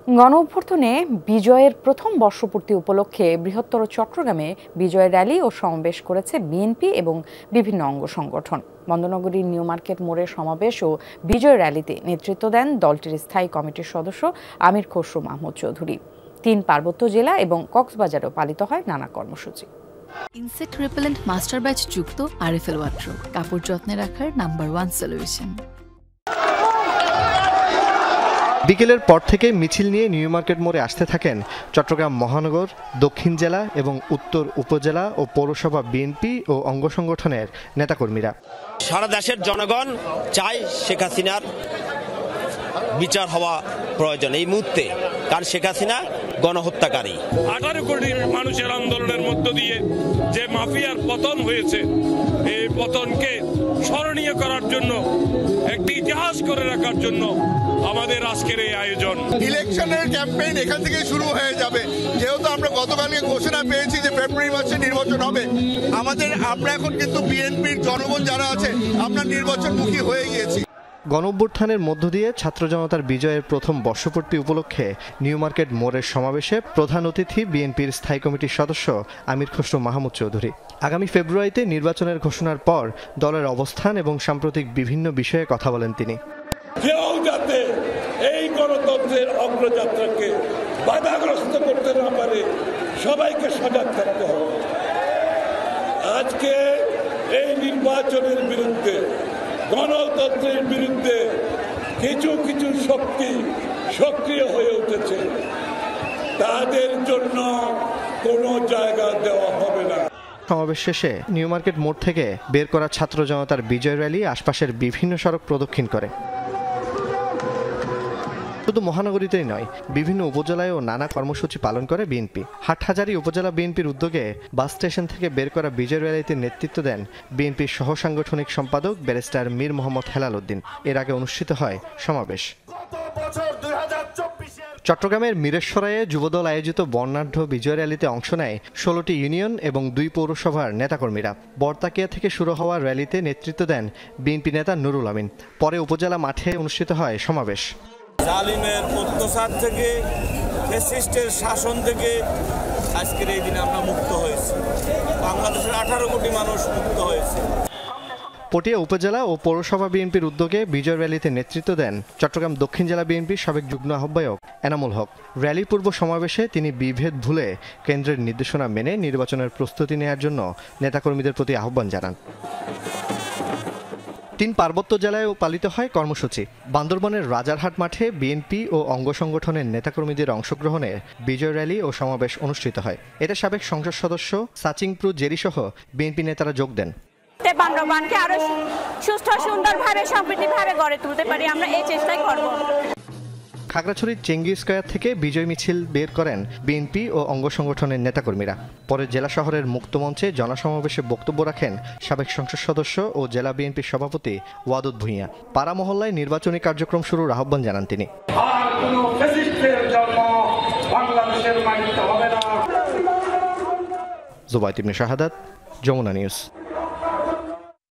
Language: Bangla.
গণঅভ্যুত্থানে বিজয়ের প্রথম বর্ষপূর্তি উপলক্ষে বৃহত্তর চট্টগ্রামে বিজয় র্যালি ও সমাবেশ করেছে বিএনপি এবং বিভিন্ন অঙ্গ সংগঠন। বন্দরনগরীর নিউ মার্কেট মোড়ে সমাবেশ ও বিজয় র্যালিতে নেতৃত্ব দেন দলটির স্থায়ী কমিটির সদস্য আমির খসরু মাহমুদ চৌধুরী। 3 পার্বত্য জেলা এবং কক্সবাজারেও পালিত হয় নানা কর্মসূচি। ইনসেক্ট রিপেলেন্ট মাস্টার ব্যাচ যুক্ত আরএফএল ওয়াট্রো, কাপড় যত্নে রাখার নাম্বার 1 সলিউশন। বিকেলের পর থেকে মিছিল নিয়ে নিউ মার্কেট মোড়ে আসতে থাকেন চট্টগ্রাম মহানগর, দক্ষিণ জেলা এবং উত্তর উপজেলা ও পৌরসভা বিএনপি ও অঙ্গ সংগঠনের নেতাকর্মীরা। সারা দেশের জনগণ চায় শেখ হাসিনার বিচার হওয়া প্রয়োজন এই মুহূর্তে, কারণ শেখ হাসিনা গণহত্যাকারী। 18 কোটি মানুষের আন্দোলনের মধ্য দিয়ে যে মাফিয়ার পতন হয়েছে, এই পতনকে স্মরণীয় করার জন্য, একটি ইতিহাস করে রাখার জন্য আমাদের আজকের এই আয়োজন। ইলেকশনের ক্যাম্পেইন এখান থেকে শুরু হয়ে যাবে, যেহেতু আমরা গতকালকে ঘোষণা পেয়েছি যে ফেব্রুয়ারি মাসে নির্বাচন হবে। আমরা এখন কিন্তু বিএনপির জনগণ যারা আছে আমরা নির্বাচনমুখী হয়ে গিয়েছি। গণঅভ্যুত্থানের মধ্য দিয়ে ছাত্র জনতার বিজয়ের প্রথম বর্ষপূর্তি উপলক্ষে নিউ মার্কেট মোড়ের সমাবেশে প্রধান অতিথি বিএনপির স্থায়ী কমিটির সদস্য আমির খসরু মাহমুদ চৌধুরী। আগামী ফেব্রুয়ারিতে নির্বাচনের ঘোষণার পর দলের অবস্থান এবং সাম্প্রতিক বিভিন্ন বিষয়ে কথা বলেন তিনি। কেউ যাতে এই গণতন্ত্রের অগ্রযাত্রাকে বাধাগ্রস্ত করতে না পারে, সবাইকে সজাগ থাকতে হবে। আজকে এই নির্বাচনের বিরুদ্ধে, গণতন্ত্রের বিরুদ্ধে কিছু কিছু শক্তি সক্রিয় হয়ে উঠেছে, তাদের জন্য কোনো জায়গা দেওয়া হবে না। সমাবেশ শেষে নিউ মার্কেট মোড় থেকে বের করা ছাত্র জনতার বিজয় র্যালি আশপাশের বিভিন্ন সড়ক প্রদক্ষিণ করে। শুধু মহানগরীতেই নয়, বিভিন্ন উপজেলায়ও নানা কর্মসূচি পালন করে বিএনপি। হাটহাজারী উপজেলা বিএনপির উদ্যোগে বাস স্টেশন থেকে বের করা বিজয় র্যালিতে নেতৃত্ব দেন বিএনপির সহ সাংগঠনিক সম্পাদক ব্যারিস্টার মীর মোহাম্মদ হেলাল উদ্দিন। এর আগে অনুষ্ঠিত হয় সমাবেশ। চট্টগ্রামের মিরেশ্বরায়ে যুবদল আয়োজিত বর্ণাঢ্য বিজয় র্যালিতে অংশ নেয় 16টি ইউনিয়ন এবং 2 পৌরসভার নেতাকর্মীরা। বরতাকিয়া থেকে শুরু হওয়া র্যালিতে নেতৃত্ব দেন বিএনপি নেতা নুরুল আমিন। পরে উপজেলা মাঠে অনুষ্ঠিত হয় সমাবেশ। জালিমের অত্যাচার থেকে, ফ্যাসিস্টের শাসন থেকে আজকের এই দিনে আমরা মুক্ত হয়েছি। বাংলাদেশের 18 কোটি মানুষ মুক্ত হয়েছে। পটিয়া উপজেলা ও পৌরসভা বিএনপির উদ্যোগে বিজয় র্যালিতে নেতৃত্ব দেন চট্টগ্রাম দক্ষিণ জেলা বিএনপির সাবেক যুগ্ম আহ্বায়ক এনামুল হক। র্যালি পূর্ব সমাবেশে তিনি বিভেদ ভুলে কেন্দ্রের নির্দেশনা মেনে নির্বাচনের প্রস্তুতি নেওয়ার জন্য নেতাকর্মীদের প্রতি আহ্বান জানান। 3 পার্বত্য জেলায়ও পালিত হয় কর্মসূচি। বান্দরবানের রাজারহাট মাঠে বিএনপি ও অঙ্গ সংগঠনের নেতাকর্মীদের অংশগ্রহণে বিজয় র্যালি ও সমাবেশ অনুষ্ঠিত হয়। এতে সাবেক সংসদ সদস্য সাচিংপ্রু জেরি সহ বিএনপি নেতারা যোগ দেন। বান্দরবানকে আরো সুস্থ সুন্দরভাবে সমৃদ্ধিভাবে গড়ে তুলতে পারি, আমরা এই চেষ্টাই করব। খাগড়াছড়ির চেঙ্গি স্কয়ার থেকে বিজয় মিছিল বের করেন বিএনপি ও অঙ্গ সংগঠনের নেতাকর্মীরা। পরে জেলা শহরের মুক্তমঞ্চে জনসমাবেশে বক্তব্য রাখেন সাবেক সংসদ সদস্য ও জেলা বিএনপির সভাপতি ওয়াদুদ ভূঁইয়া। পাড়া মহল্লায় নির্বাচনী কার্যক্রম শুরুর আহ্বান জানান তিনি। জুবাইর ইবনে শাহাদাত, যমুনা নিউজ।